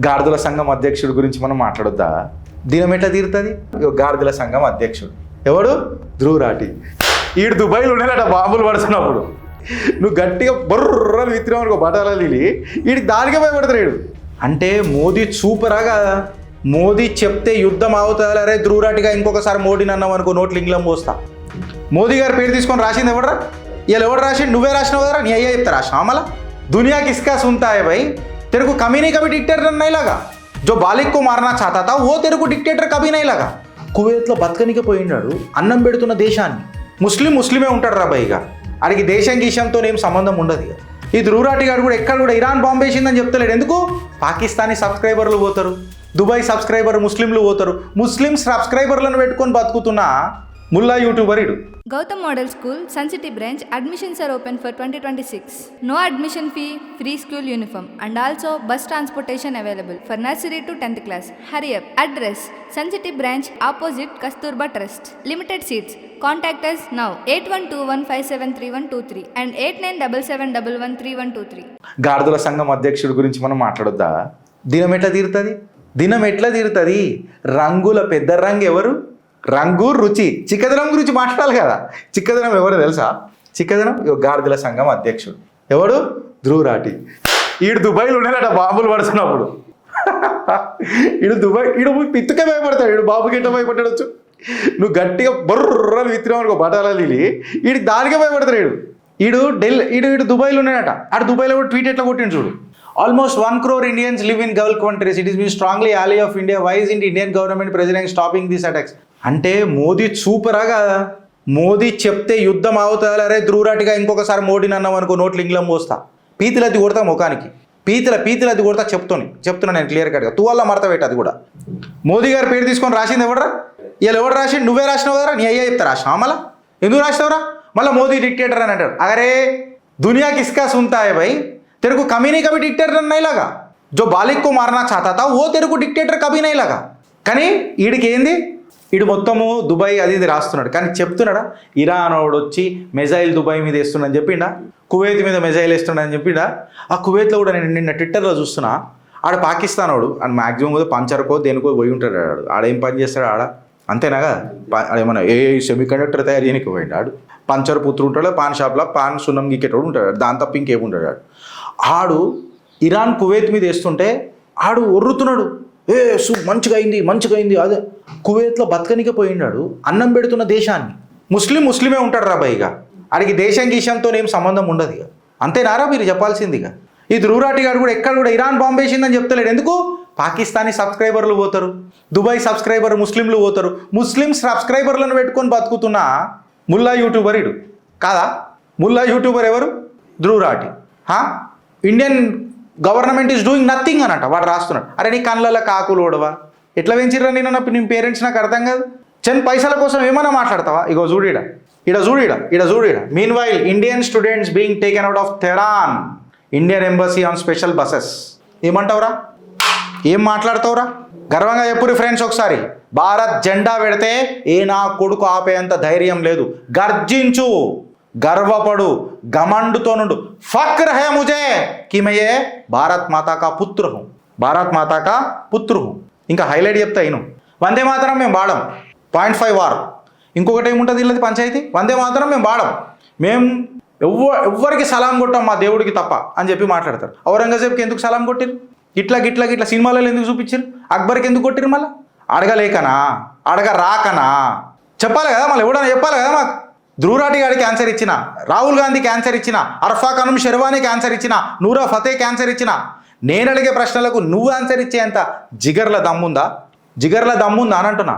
గాడిదల సంఘం అధ్యక్షుడి గురించి మనం మాట్లాడొద్దా? దినం ఎట్లా తీరుతుంది? గాడిదల సంఘం అధ్యక్షుడు ఎవడు? ధ్రువరాటి. ఈడు దుబాయ్లో ఉండేట బాంబులు పడుతున్నప్పుడు నువ్వు గట్టిగా బొర్రని విత్తినావు బటాలు వెళ్ళి వీడికి దానికే భయపడతాడు వీడు. అంటే మోదీ సూపరా కాదా? మోదీ చెప్తే యుద్ధం అవుతుంది. అరే ధ్రువరాటిగా ఇంకొకసారి మోడీని అన్నావు అనుకో నోట్లు ఇంగ్లం పోస్తా. మోదీ గారి పేరు తీసుకొని రాసింది ఎవడరా? ఇలా ఎవడు రాసిండు? నువ్వే రాసినావు కదరా, నీ అయ్యా చెప్తా రాసినా మళ్ళా. दुनिया किसका सुनता है भाई? तेरे को कभी नहीं कभी डिक्टेटर नहीं लगा. जो बालिक को मारना चाहता था वो तेरे को डिक्टेटर कभी नहीं लगा. కువైట్లో బతకనికే పోయినాడు, అన్నం పెడుతున్న దేశాన్ని. ముస్లిమే ఉంటాడు రా బైగా, ఆడికి దేశం గీషంతో ఏం సంబంధం ఉండదు. ఈ ధ్రువరాటి గారు కూడా ఎక్కడ కూడా ఇరాన్ బాంబు వేసిందని చెప్తలేడు. ఎందుకు? పాకిస్తానీ సబ్స్క్రైబర్లు పోతారు, దుబాయ్ సబ్స్క్రైబర్ ముస్లింలు పోతారు. ముస్లిం సబ్స్క్రైబర్లను పెట్టుకొని బతుకుతున్న ముల్లా యూట్యూబర్ ఇడు. Gautam Model School, Sun City branch, admissions are open for 2026. No admission fee, free school uniform and also bus transportation available for nursery to 10th class. Hurry up. Address: Sun City branch opposite Kasturba Trust. Limited seats. Contact us now 8121573123 and 8977113123. గాడిదల సంఘం అధ్యక్షుడి గురించి మనం మాట్లాడొద్దా? దినం ఎట్లా తీరుతుంది? రంగుల పెద్ద రంగు ఎవరు? రంగు రుచి. చిక్కదనం గురించి మాట్లాడాలి కదా. చిక్కదనం ఎవరు తెలుసా? చిక్కదనం గాడిదల సంఘం అధ్యక్షుడు ఎవడు? ధ్రువరాటి. ఈడు దుబాయ్లో ఉండేట బాంబులు పడుతున్నప్పుడు ఈడు పిత్తుకే భయపడతాడు. ఈడు బాబుకి ఎట్లా భయపడవచ్చు? నువ్వు గట్టిగా బొర్రని విత్తినావు అనుకో బటాలు వెళ్ళి వీడికి దానికే భయపడతాడు. ఈడు దుబాయ్లో ఉన్నాడట. ఆడు దుబాయ్లో కూడా ట్వీట్ ఎట్లా కొట్టిండు చూడు. Almost 1 crore Indians live in Gulf countries. It is been strongly ally of India. Why isn't Indian government present stopping these attacks? అంటే మోదీ సూపరా కాదా? మోదీ చెప్తే యుద్ధం అవుతుంది. అరే ధ్రువరాటిగా ఇంకొకసారి మోడీని అన్నావు అనుకో నోట్లు ఇంగ్లం పోస్తా. పీతిలది కొడతా ముఖానికి, పీతిలది కొడతా. చెప్తున్నా నేను క్లియర్ కట్గా. తువల్ల మడత పెట్టి అది కూడా. మోదీ గారి పేరు తీసుకొని రాసింది ఎవడరా? ఇలా ఎవడు రాసిండు? నువ్వే రాసినావు కదరా, నీ అయ్యా చెప్తా రాసినా మళ్ళా. ఎందుకు రాసినావురా? మళ్ళీ మోదీ డిక్టేటర్ అని అంటాడు. అరే దునియా కిస్కా సునతా హై భాయ్? तेरे को कभी नहीं कभी डिक्टेटर नहीं लगा. जो बालिक को मारना चाहता था वो तेरे को डिक्टेटर कभी नहीं लगा. కానీ వీడికి ఏంది? వీడు మొత్తము దుబాయ్ అది ఇది రాస్తున్నాడు. కానీ చెప్తున్నాడా? ఇరాన్ వాడు వచ్చి మెజైల్ దుబాయ్ మీద వేస్తున్నాడని చెప్పిండా? కువైత్ మీద మెజైల్ వేస్తున్నాడని చెప్పిండా? ఆ కువైత్లో కూడా నేను నిన్న ట్విట్టర్లో చూస్తున్నా. ఆడ పాకిస్తాన్ వాడు అండ్ మ్యాక్సిమం కూడా పంచర్కో దేనికో పోయి ఉంటాడు. ఆడేం పని చేస్తాడు ఆడ? అంతేనా కదా? ఆడేమన్నా సెమీ కండక్టర్ తయారు చేయడానికి పోయిండు. ఆడు పంచర్ పుత్రుడు ఉంటాడు, పాన్ షాప్లో పాన్ సున్నం గీకేటోడు ఉంటాడు. దాని తప్ప ఇంకేముంటాడు ఆడు. ఇరాన్ కువైత్ మీద వేస్తుంటే ఆడు ఒర్రుతున్నాడు. మంచిగా అయింది అదే. కువైత్లో బతకనికే పోయినాడు, అన్నం పెడుతున్న దేశాన్ని. ముస్లిమే ఉంటాడు రా బైగా, ఆడికి దేశం గీషంతో ఏం సంబంధం ఉండదు. ఇక అంతేనారా మీరు చెప్పాల్సిందిగా? ఈ ధ్రువరాటి గారు కూడా ఎక్కడ కూడా ఇరాన్ బాంబు వేసిందని చెప్తలేడు. ఎందుకు? పాకిస్తానీ సబ్స్క్రైబర్లు పోతారు, దుబాయ్ సబ్స్క్రైబర్ ముస్లింలు పోతారు. ముస్లిం సబ్స్క్రైబర్లను పెట్టుకొని బతుకుతున్న ముల్లా యూట్యూబర్ ఇడు కాదా? ముల్లా యూట్యూబర్ ఎవరు? ధ్రువరాటి. Indian government is doing nothing అనంట వాడు రాస్తున్నాడు. అరే నీ కళ్ళల్లో కాకులు ఓడవా? ఎట్లా పెంచిర్రా నేను నీ పేరెంట్స్? నాకు అర్థం కాదు. పైసల కోసం ఏమైనా మాట్లాడతావా? ఇగో చూడిడ. Meanwhile Indian students being taken out of Tehran Indian embassy on special buses. ఏమంటావురా? ఏం మాట్లాడతావురా? గర్వంగా చెప్పురి ఫ్రెండ్స్ ఒకసారి. భారత్ జెండా పెడితే ఏ నా కొడుకు ఆపేంత ధైర్యం లేదు. గర్జించు, గర్వపడు, గమండుతో నుండు. ఫక్ర్ హై ముజే కి మే యే భారత్ మాతా కా పుత్ర హూ. ఇంకా హైలైట్ చెప్తా ఇను. వందే మాతరం మేము వాడం 0.5 వార్. ఇంకొకటి ఏముంటుంది ఇల్లది పంచాయతీ? వందే మాతరం మేము వాడం. మేము ఎవ్వరికి సలాం కొట్టాం మా దేవుడికి తప్ప అని చెప్పి మాట్లాడతారు. ఔరంగజేబ్కి ఎందుకు సలాం కొట్టిరు? ఇట్లా సినిమాలలో ఎందుకు చూపించారు? అక్బర్కి ఎందుకు కొట్టిరు? మళ్ళీ అడగలేకనా? రాకనా? చెప్పాలి కదా, మళ్ళీ ఎవడన్నా చెప్పాలి కదా మాకు. ధ్రువరాటి గారికి క్యాన్సర్ ఇచ్చిన, రాహుల్ గాంధీ క్యాన్సర్ ఇచ్చిన, అర్ఫా ఖానం షెర్వానీ క్యాన్సర్ ఇచ్చిన, నూరా ఫతే క్యాన్సర్ ఇచ్చిన, నేను అడిగే ప్రశ్నలకు నువ్వు ఆన్సర్ ఇచ్చేంత జిగర్ల దమ్ముందా అని అంటున్నా.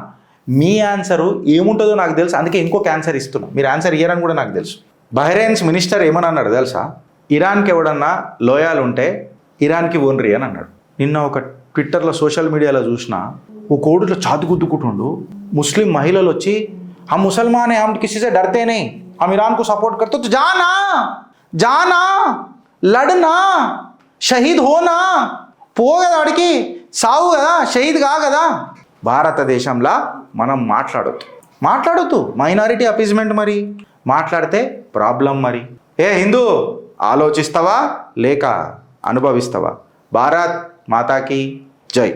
మీ ఆన్సరు ఏముంటుందో నాకు తెలుసు, అందుకే ఇంకో క్యాన్సర్ ఇస్తున్నా. మీరు ఆన్సర్ ఇయ్యరని కూడా నాకు తెలుసు. బహ్రెయిన్స్ మినిస్టర్ ఏమని అన్నాడు తెలుసా? ఇరాన్కి ఎవడన్నా లోయాలు ఉంటే ఇరాన్కి ఓన్రీ అని అన్నాడు. నిన్న ఒక ట్విట్టర్లో సోషల్ మీడియాలో చూసిన ఓ కోడిలో చాతు గుద్దుకుంటుండు. ముస్లిం మహిళలు వచ్చి हम मुसलमान हैं, हम किसी से डरते नहीं, हम ईरान को सपोर्ट करते, तो जाना लड़ना, షహీద్ హోనా, పో కదా అడికి, సావు కదా, షహీద్ కా కదా. భారతదేశంలో మనం మాట్లాడొద్దు. మైనారిటీ అపీజ్మెంట్ మరి మాట్లాడితే ప్రాబ్లం. మరి హిందూ ఆలోచిస్తావా లేక అనుభవిస్తావా? భారత్ మాతాకి జై